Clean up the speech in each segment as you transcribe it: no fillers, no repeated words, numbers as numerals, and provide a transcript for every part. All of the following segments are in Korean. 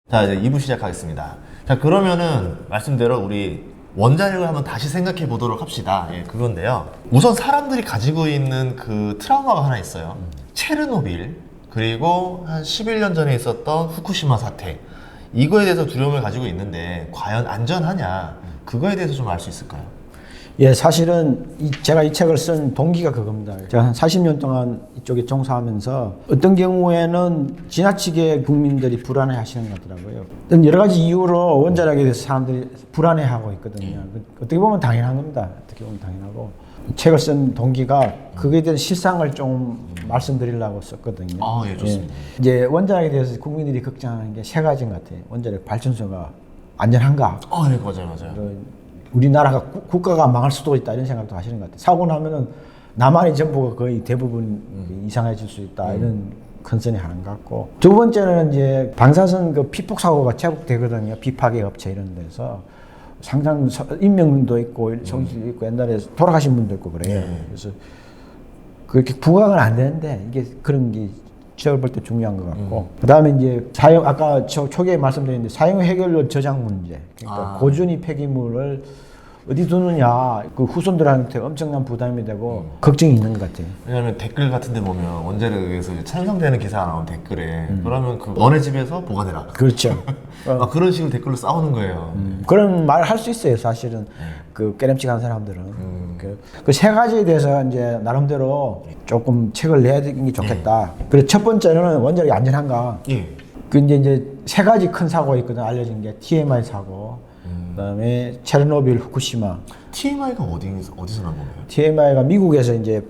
자, 이제 2부 시작하겠습니다. 자, 그러면은 말씀대로 우리 원자력을 한번 다시 생각해 보도록 합시다. 예, 그건데요. 우선 사람들이 가지고 있는 그 트라우마가 하나 있어요. 체르노빌, 그리고 한 11년 전에 있었던 후쿠시마 사태. 이거에 대해서 두려움을 가지고 있는데 과연 안전하냐? 그거에 대해서 좀 알 수 있을까요? 예, 사실은 제가 이 책을 쓴 동기가 그겁니다. 제가 한 40년 동안 이쪽에 종사하면서 어떤 경우에는 지나치게 국민들이 불안해 하시는 것 같더라고요. 여러 가지 이유로 원자력에 대해서 사람들이 불안해 하고 있거든요. 어떻게 보면 당연한 겁니다. 어떻게 보면 당연하고. 책을 쓴 동기가 그거에 대한 실상을 좀 말씀드리려고 썼거든요. 아, 예, 좋습니다. 예. 이제 원자력에 대해서 국민들이 걱정하는 게 세 가지인 것 같아요. 원자력 발전소가 안전한가? 네, 맞아요. 우리나라가 국가가 망할 수도 있다 이런 생각도 하시는 것 같아요. 사고 나면은 남한의 정보가 거의 대부분 이상해질 수 있다 이런 컨선이 하는 것 같고, 두 번째는 이제 방사선 그 피폭 사고가 제법 되거든요. 비파괴 업체 이런 데서 상당 인명도 있고 성실도 있고 옛날에 돌아가신 분도 있고 그래요. 그래서 그렇게 부각은 안 되는데 이게 그런 게 제가 볼 때 중요한 것 같고, 그다음에 이제 사용, 아까 초기에 말씀드렸는데 사용 해결료 저장 문제. 그러니까 고준위 폐기물을 어디 두느냐, 그 후손들한테 엄청난 부담이 되고 걱정이 있는 것 같아요. 왜냐면 댓글 같은 데 보면 원자력에 의해서 찬성되는 기사가 나오면 댓글에 그러면 그 너네 집에서 보관해라. 그렇죠. 그런 식으로 댓글로 싸우는 거예요. 그런 말 할 수 있어요, 사실은. 그 깨름직한 사람들은. 그 세 가지에 대해서 이제 나름대로 조금 책을 내야 되는 게 좋겠다. 그래서 첫 번째는 원자력이 안전한가. 예. 그 이제 세 가지 큰 사고가 있거든, 알려진 게. TMI 사고, 그다음에 체르노빌, 후쿠시마. TMI가 어디서 나온 건가요? TMI가 미국에서 이제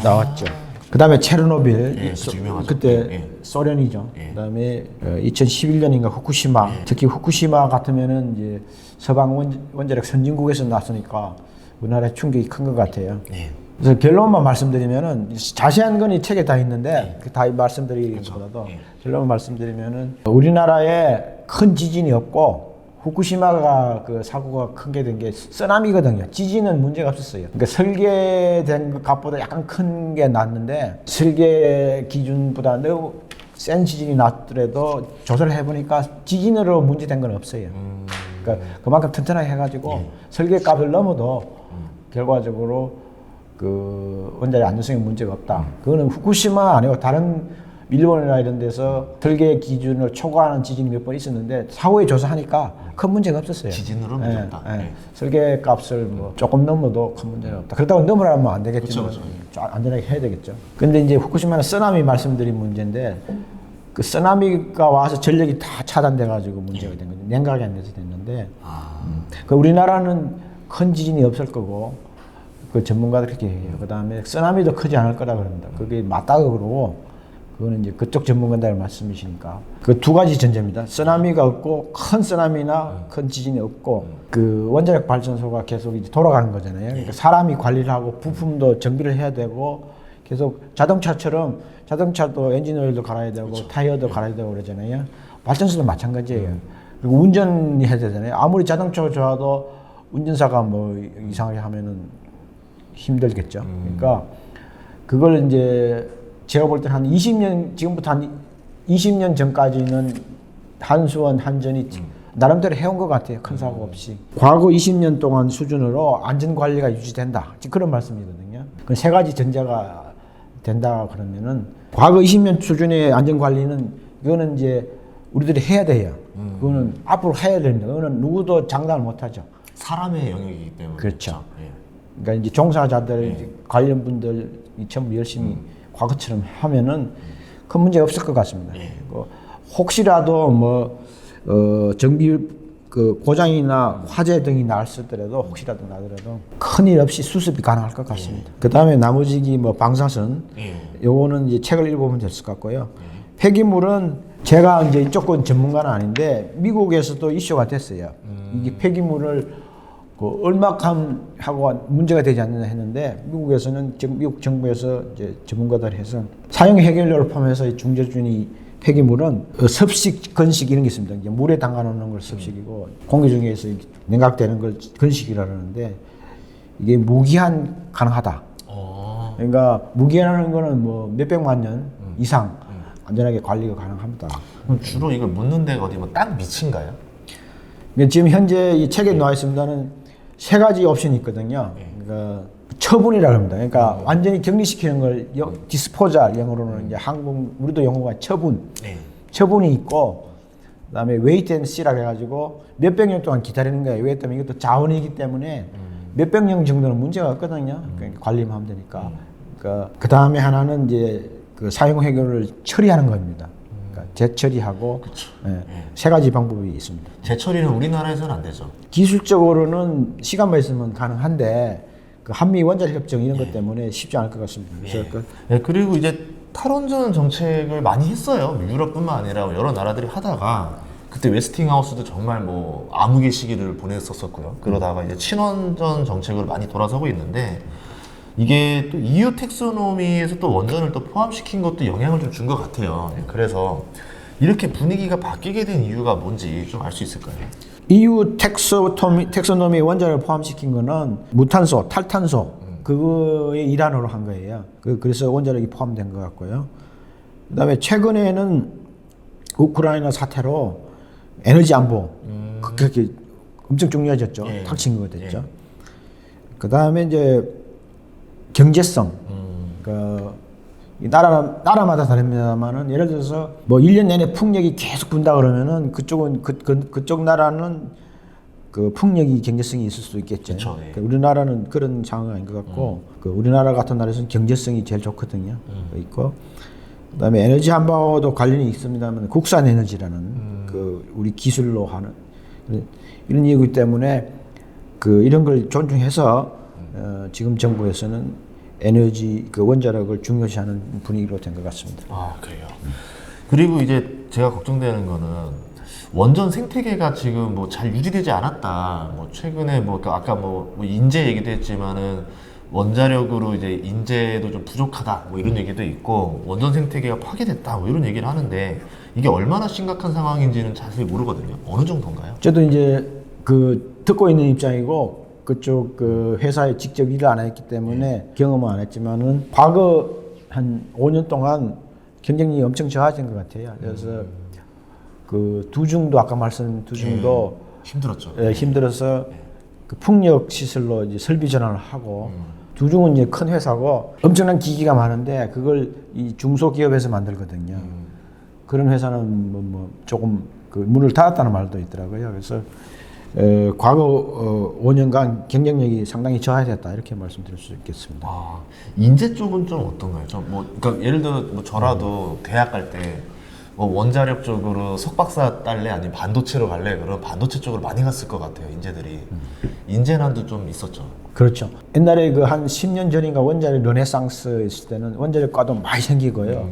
나왔죠. 그다음에 체르노빌, 예, 그쵸, 유명하죠. 그때 예. 소련이죠. 예. 그다음에 2011년인가 후쿠시마. 특히 후쿠시마 같으면은 이제 서방 원자력 선진국에서 났으니까 우리나라에 충격이 큰 것 같아요. 예. 그래서 결론만 말씀드리면은, 자세한 건 이 책에 다 있는데 다 말씀드리는 것보다도 결론만 말씀드리면은, 우리나라에 큰 지진이 없고 후쿠시마가 그 사고가 크게 된 게 쓰나미거든요. 지진은 문제가 없었어요. 그러니까 설계된 것보다 약간 큰 게 났는데, 설계 기준보다 너무 센 지진이 났더라도 조사를 해보니까 지진으로 문제된 건 없어요. 그러니까 그만큼 튼튼하게 해가지고 설계 값을 넘어도 결과적으로 그 원자력 안전성에 문제가 없다. 그거는 후쿠시마 아니고 다른 일본이나 이런 데서 설계 기준을 초과하는 지진이 몇 번 있었는데 사후에 조사하니까 큰 문제가 없었어요. 지진으로 문제 없다. 예. 설계 값을 뭐 조금 넘어도 큰 문제가 없다. 그렇다고 넘으라면 안 되겠지만 그쵸. 안전하게 해야 되겠죠. 근데 이제 후쿠시마는 쓰나미 말씀드린 문제인데, 그 쓰나미가 와서 전력이 다 차단돼 가지고 문제가 된 거죠. 냉각이 안 돼서 됐는데, 그 우리나라는 큰 지진이 없을 거고, 그 전문가들 그렇게 얘기해요. 그 다음에 쓰나미도 크지 않을 거라 그럽니다. 그게 맞다고 그러고, 그거는 이제 그쪽 전문가들 말씀이시니까. 그 두 가지 전제입니다. 쓰나미가 없고, 큰 쓰나미나 큰 지진이 없고, 그 원자력 발전소가 계속 이제 돌아가는 거잖아요. 그러니까 사람이 관리를 하고, 부품도 정비를 해야 되고, 계속 자동차처럼, 자동차도 엔진오일도 갈아야 되고, 그렇죠. 타이어도 갈아야 되고 그러잖아요. 발전소도 마찬가지예요. 그리고 운전해야 되잖아요. 아무리 자동차가 좋아도 운전사가 뭐 이상하게 하면은 힘들겠죠. 그러니까 그걸 이제 제가 볼 때 한 20년, 지금부터 한 20년 전까지는 한수원, 한전이 나름대로 해온 것 같아요. 큰 사고 없이. 과거 20년 동안 수준으로 안전관리가 유지된다. 지금 그런 말씀이거든요. 그 세 가지 전제가 된다 그러면은, 과거 20년 수준의 안전관리는 이거는 이제 우리들이 해야 돼요. 그거는 앞으로 해야 됩니다. 그거는 누구도 장담을 못 하죠. 사람의 영역이기 때문에. 그렇죠. 예. 그러니까 이제 종사자들, 관련 분들이 전부 열심히 과거처럼 하면은 큰 문제가 없을 것 같습니다. 혹시라도 뭐 정비 그 고장이나 화재 등이 났었더라도, 혹시라도 나더라도 큰일 없이 수습이 가능할 것 같습니다. 그 다음에 나머지 뭐 방사선, 요거는 이제 책을 읽어보면 될 것 같고요. 폐기물은 제가 이제 이쪽 건 전문가는 아닌데 미국에서도 이슈가 됐어요. 이게 폐기물을 그 얼마큼 하고 문제가 되지 않느냐 했는데, 미국에서는 지금 미국 정부에서 이제 전문가들 해서 사용 해결료를 포함해서 중저준위 폐기물은 섭식, 건식 이런 게 있습니다. 이제 물에 담가 놓는 걸 섭식이고, 공기 중에서 냉각되는 걸 건식이라 그러는데, 이게 무기한 가능하다. 그러니까 무기한하는 거는 뭐 몇백만 년 이상, 안전하게 관리가 가능합니다. 그럼 주로 이걸 묻는 데가 어디 뭐 땅 밑인가요? 근데 지금 현재 이 책에 나와 있습니다는 세 가지 옵션이 있거든요. 그러니까 처분이라고 합니다. 그러니까 완전히 격리시키는 걸 디스포잘 영어로는 이제 한국 우리도 영어가 처분. 처분이 있고 그다음에 웨이트 앤 씨라고 해가지고 몇백 년 동안 기다리는 거예요. 왜 때문에 이것도 자원이기 때문에 몇백 년 정도는 문제가 없거든요. 그러니까 관리만 하면 되니까. 그 다음에 하나는 이제 그 사용 해결을 처리하는 겁니다. 그러니까 재처리하고 세 가지 방법이 있습니다. 재처리는 우리나라에서는 안 되죠. 기술적으로는 시간만 있으면 가능한데 그 한미 원자력 협정 이런 것 때문에 쉽지 않을 것 같습니다. 그래서 그리고 이제 탈원전 정책을 많이 했어요. 유럽뿐만 아니라 여러 나라들이 하다가 그때 웨스팅하우스도 정말 뭐 암흑의 시기를 보냈었고요. 그러다가 이제 친원전 정책으로 많이 돌아서고 있는데 이게 또 EU 텍소노미에서 또 원전을 또 포함시킨 것도 영향을 좀 준 것 같아요. 그래서 이렇게 분위기가 바뀌게 된 이유가 뭔지 좀 알 수 있을까요? EU 텍소노미 원자를 포함시킨 거는 무탄소, 탈탄소 그거의 일환으로 한 거예요. 그래서 원자력이 포함된 것 같고요. 그다음에 최근에는 우크라이나 사태로 에너지 안보 그렇게 엄청 중요해졌죠. 탁 친 거가 됐죠. 그다음에 이제 경제성. 나라마다 다릅니다만은 예를 들어서 뭐 1년 내내 풍력이 계속 분다 그러면은 그쪽 나라는 그 풍력이 경제성이 있을 수도 있겠죠. 그러니까 우리나라는 그런 상황이 아닌 것 같고 그 우리나라 같은 나라에서는 경제성이 제일 좋거든요. 있고 그다음에 에너지 안보도 관련이 있습니다만 국산 에너지라는 그 우리 기술로 하는 이런 이유기 때문에 그 이런 걸 존중해서 지금 정부에서는 에너지 그 원자력을 중요시하는 분위기로 된 것 같습니다. 아 그래요. 그리고 이제 제가 걱정되는 거는 원전 생태계가 지금 뭐 잘 유지되지 않았다. 뭐 최근에 뭐 아까 뭐 인재 얘기도 했지만은 원자력으로 이제 인재도 좀 부족하다. 뭐 이런 얘기도 있고 원전 생태계가 파괴됐다. 뭐 이런 얘기를 하는데 이게 얼마나 심각한 상황인지는 자세히 모르거든요. 어느 정도인가요? 저도 이제 그 듣고 있는 입장이고 그쪽 그 회사에 직접 일을 안 했기 때문에 경험은 안 했지만은 과거 한 5년 동안 경쟁력이 엄청 저하된 것 같아요. 그래서 그 두중도 아까 말씀 두중도 힘들었죠. 힘들어서 그 풍력 시설로 이제 설비 전환을 하고 두중은 이제 큰 회사고 엄청난 기기가 많은데 그걸 이 중소기업에서 만들거든요. 그런 회사는 뭐 조금 그 문을 닫았다는 말도 있더라고요. 그래서 과거 5년간 경쟁력이 상당히 저하됐다 이렇게 말씀드릴 수 있겠습니다. 아, 인재 쪽은 좀 어떤가요? 그러니까 예를 들어 뭐 저라도 대학 갈 때 뭐 원자력 쪽으로 석박사 딸래 아니면 반도체로 갈래 그럼 반도체 쪽으로 많이 갔을 것 같아요. 인재들이 인재난도 좀 있었죠. 그렇죠. 옛날에 그 한 10년 전인가 원자력 르네상스 있을 때는 원자력과도 많이 생기고요.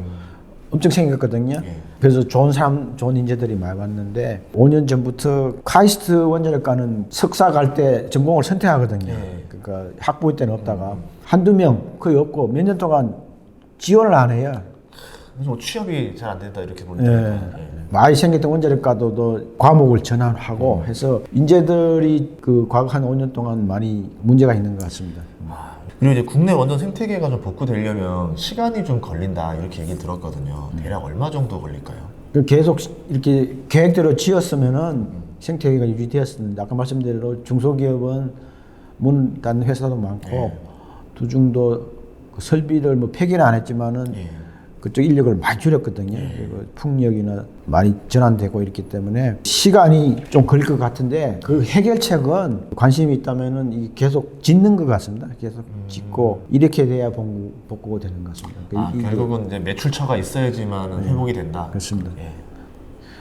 엄청 생겼거든요. 그래서 좋은 인재들이 많이 왔는데 5년 전부터 카이스트 원자력과는 석사 갈 때 전공을 선택하거든요. 그러니까 학부일 때는 없다가 한두 명 거의 없고 몇 년 동안 지원을 안 해요. 그래서 뭐 취업이 잘 안 된다 이렇게 보니까 많이 생겼던 원자력과도 과목을 전환하고 해서 인재들이 그 과거 한 5년 동안 많이 문제가 있는 것 같습니다. 그리고 이제 국내 원전 생태계가 좀 복구되려면 시간이 좀 걸린다 이렇게 얘기 들었거든요. 대략 얼마 정도 걸릴까요? 계속 이렇게 계획대로 지었으면은 생태계가 유지되었었는데 아까 말씀드린 대로 중소기업은 문 닫는 회사도 많고 두중도 그 설비를 뭐 폐기는 안 했지만은 그쪽 인력을 많이 줄였거든요. 그리고 풍력이나 많이 전환되고 있기 때문에 시간이 좀 걸릴 것 같은데 그 해결책은 관심이 있다면은 이게 계속 짓는 것 같습니다. 계속 짓고 이렇게 돼야 복구가 되는 것 같습니다. 결국은 이제 매출처가 있어야지만 회복이 된다. 그렇습니다.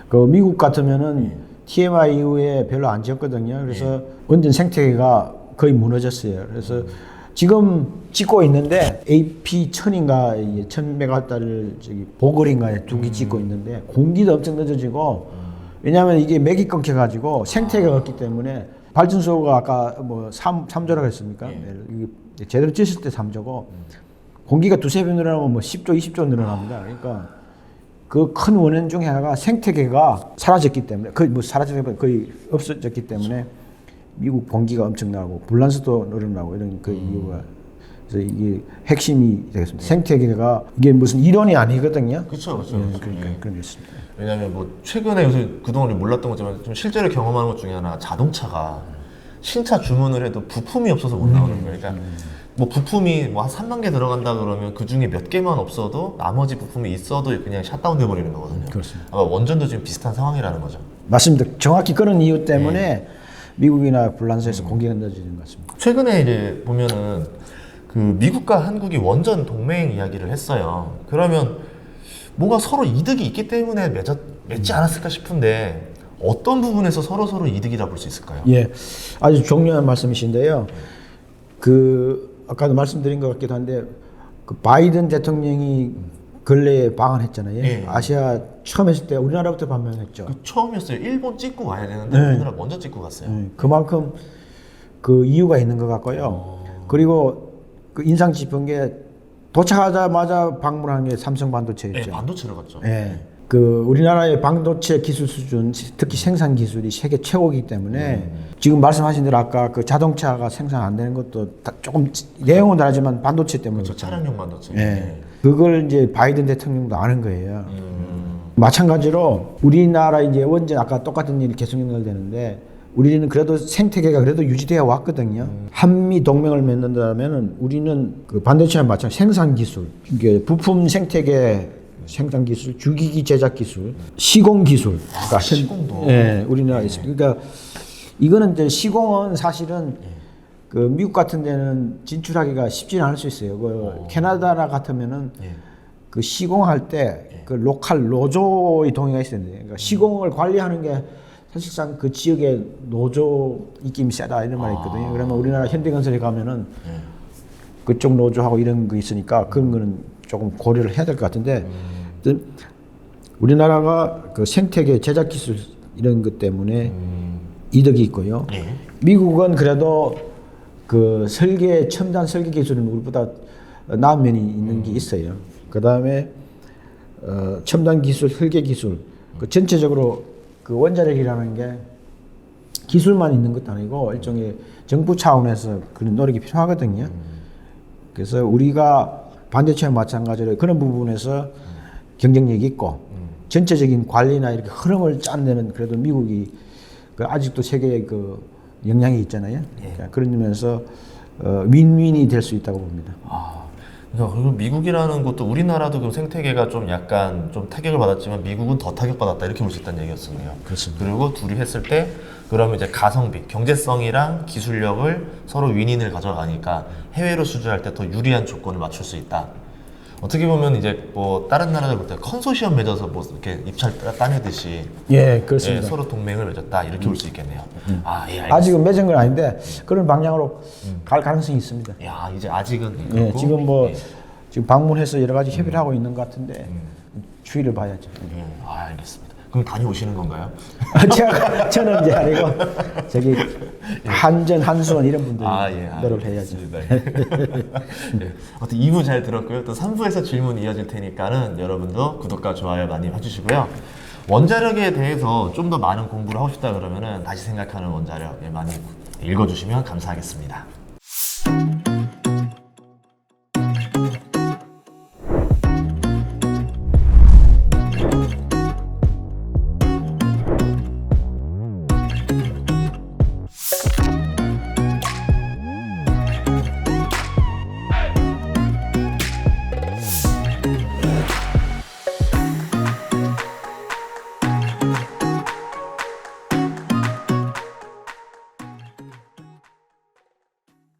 그 미국 같으면은 TMI 이후에 별로 안 지었거든요. 그래서 원전 생태계가 거의 무너졌어요. 그래서 지금 짓고 있는데 AP1000인가 1000메가와트를 저기 보글인가에 두 개 짓고 있는데 공기도 엄청 늦어지고 왜냐하면 이게 맥이 끊겨가지고 생태계가 없기 때문에 발전소가 아까 뭐 3조라고 했습니까? 이게 제대로 짓을 때 3조고 공기가 두세 배 늘어나면 뭐 10조, 20조 늘어납니다. 그러니까 그 큰 원인 중에 하나가 생태계가 사라졌기 때문에 거의 없어졌기 때문에 미국 공기가 엄청나고 불란서도 늘어나고 이런 그 이유가 그래서 이게 핵심이 되겠습니다. 생태계가 이게 무슨 이론이 아니거든요. 그렇죠, 그렇죠. 예, 그렇죠. 그러니까 예. 그런 게 있습니다. 왜냐하면 뭐 최근에 요새 그동안 몰랐던 거지만 좀 실제로 경험하는 것 중에 하나 자동차가 신차 주문을 해도 부품이 없어서 못 나오는 거예요. 그러니까 뭐 부품이 뭐 한 3만 개 들어간다 그러면 그 중에 몇 개만 없어도 나머지 부품이 있어도 그냥 샷다운 돼 버리는 거거든요. 그렇습니다. 아마 원전도 지금 비슷한 상황이라는 거죠. 맞습니다. 정확히 그런 이유 때문에 미국이나 불란서에서 공기가 늦어지는 것 같습니다. 최근에 이제 보면은 그 미국과 한국이 원전 동맹 이야기를 했어요. 그러면 뭐가 서로 이득이 있기 때문에 맺지 않았을까 싶은데 어떤 부분에서 서로 이득이라 볼 수 있을까요? 예, 아주 중요한 말씀이신데요. 그 아까도 말씀드린 것 같기도 한데 그 바이든 대통령이 근래에 방한했잖아요. 예. 아시아 처음 했을 때 우리나라부터 방문했죠. 그 처음이었어요. 일본 찍고 와야 되는데 네. 우리나라 먼저 찍고 갔어요. 그만큼 그 이유가 있는 것 같고요. 그리고 그 인상 깊은 게 도착하자마자 방문한 게 삼성 네, 반도체였죠. 반도체로 갔죠. 예. 그 우리나라의 반도체 기술 수준, 특히 생산 기술이 세계 최고이기 때문에 지금 말씀하신 대로 아까 그 자동차가 생산 안 되는 것도 조금 내용은 다르지만 반도체 때문에 그렇죠. 그렇잖아요. 차량용 반도체. 예. 그걸 이제 바이든 대통령도 아는 거예요. 마찬가지로 우리나라 이제 원전 아까 똑같은 일이 계속 연결되는데 우리는 그래도 생태계가 그래도 유지되어 왔거든요. 한미 동맹을 맺는다면은 우리는 그 반도체와 마찬가지 생산 기술, 이게 부품 생태계 생산 기술, 주기기 제작 기술, 시공 기술. 그러니까 시공도. 예, 우리나라에 있습니다. 그러니까 이거는 이제 시공은 사실은 그 미국 같은 데는 진출하기가 쉽지는 않을 수 있어요. 그 캐나다나 같으면은 그 시공할 때 그 로컬 노조의 동의가 있어야 돼요. 그러니까 시공을 관리하는 게 사실상 그 지역의 노조 입김이 세다 이런 말이 있거든요. 그러면 우리나라 현대건설에 가면은 그쪽 노조하고 이런 거 있으니까 그런 거는 조금 고려를 해야 될 것 같은데 우리나라가 그 생태계 제작 기술 이런 것 때문에 이득이 있고요. 미국은 그래도 그 설계 첨단 설계 기술은 우리보다 나은 면이 있는 게 있어요. 그 다음에 첨단 기술, 설계 기술, 그 전체적으로 그 원자력이라는 게 기술만 있는 것도 아니고 일종의 정부 차원에서 그런 노력이 필요하거든요. 그래서 우리가 반도체와 마찬가지로 그런 부분에서 경쟁력이 있고 전체적인 관리나 이렇게 흐름을 짠내는 그래도 미국이 그 아직도 세계에 그 영향이 있잖아요. 그러니까 그런 면에서 윈윈이 될 수 있다고 봅니다. 그러니까 그리고 미국이라는 것도 우리나라도 그 생태계가 좀 약간 좀 타격을 받았지만 미국은 더 타격받았다 이렇게 볼 수 있다는 얘기였었네요. 그렇습니다. 그리고 둘이 했을 때 그러면 이제 가성비, 경제성이랑 기술력을 서로 윈윈을 가져가니까 해외로 수주할 때 더 유리한 조건을 맞출 수 있다. 어떻게 보면 이제 뭐 다른 나라들 볼 때 컨소시엄 맺어서 뭐 이렇게 입찰 따내듯이 예, 그렇습니다. 서로 동맹을 맺었다 이렇게 볼 수 있겠네요. 예, 알겠습니다. 아직은 맺은 건 아닌데 그런 방향으로 갈 가능성이 있습니다. 야, 이제 아직은 예, 그렇고, 지금 뭐 예. 지금 방문해서 여러 가지 협의를 하고 있는 것 같은데 추이를 봐야죠. 알겠습니다. 그럼 다녀오시는 건가요? 저는 이제 아니고 저기 한전, 한수원 이런 분들이 노력을 해야죠. 네. 아무튼 2부 잘 들었고요. 또 3부에서 질문 이어질 테니까는 여러분도 구독과 좋아요 많이 해주시고요. 원자력에 대해서 좀 더 많은 공부를 하고 싶다 그러면은 다시 생각하는 원자력 많이 읽어주시면 감사하겠습니다.